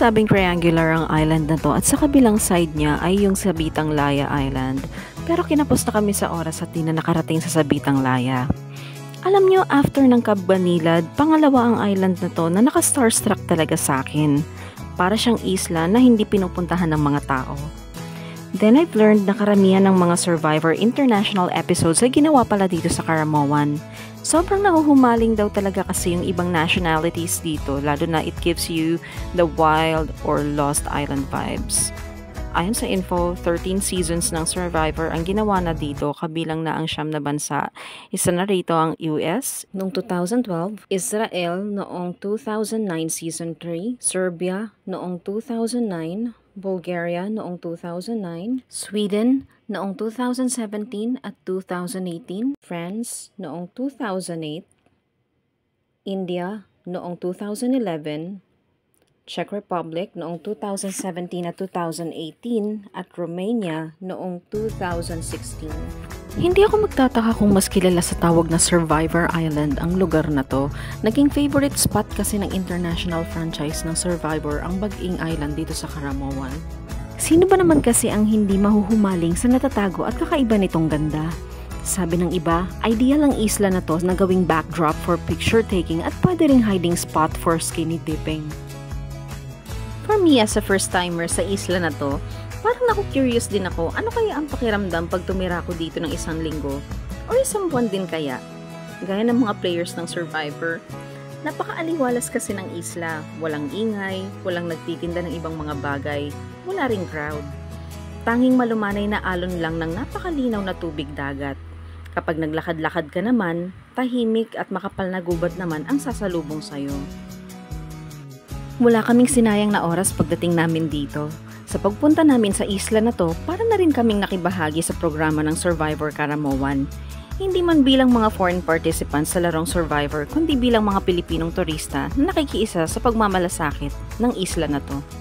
Sinasabing triangular ang island na to at sa kabilang side niya ay yung Sabitang Laya Island. Pero kinapos na kami sa oras at di na nakarating sa Sabitang Laya. Alam nyo, after ng Cabanilad, pangalawa ang island na to na naka-starstruck talaga sa akin. Para siyang isla na hindi pinupuntahan ng mga tao. Then I've learned na karamihan ng mga Survivor International episodes ay ginawa pala dito sa Caramoan. Sobrang nahuhumaling daw talaga kasi yung ibang nationalities dito, lalo na it gives you the wild or lost island vibes. Ayon sa info, 13 seasons ng Survivor ang ginawa na dito, kabilang na ang 9 na bansa. Isa na rito ang US noong 2012, Israel noong 2009 Season 3, Serbia noong 2009, Bulgaria noong 2009, Sweden noong 2017 at 2018, France noong 2008, India noong 2011, Czech Republic noong 2017 at 2018 at Romania noong 2016. Hindi ako magtataka kung mas kilala sa tawag na Survivor Island ang lugar na to. Naging favorite spot kasi ng international franchise ng Survivor ang Bag-ing Island dito sa Caramoan. Sino ba naman kasi ang hindi mahuhumaling sa natatago at kakaiba nitong ganda? Sabi ng iba, ideal ang isla na to na gawing backdrop for picture taking at pwede ring hiding spot for skinny dipping. For me as a first timer sa isla na to, parang naku-curious din ako, ano kaya ang pakiramdam pag tumira ko dito ng 1 linggo? O 1 buwan din kaya? Gaya ng mga players ng Survivor, napaka-aliwalas kasi ng isla. Walang ingay, walang nagtitinda ng ibang mga bagay, wala ring crowd. Tanging malumanay na alon lang ng napakalinaw na tubig dagat. Kapag naglakad-lakad ka naman, tahimik at makapal na gubat naman ang sasalubong sayo. Wala kaming sinayang na oras pagdating namin dito. Sa pagpunta namin sa isla na to, para na rin kaming nakibahagi sa programa ng Survivor Caramoan. Hindi man bilang mga foreign participants sa larong Survivor, kundi bilang mga Pilipinong turista na nakikiisa sa pagmamalasakit ng isla na to.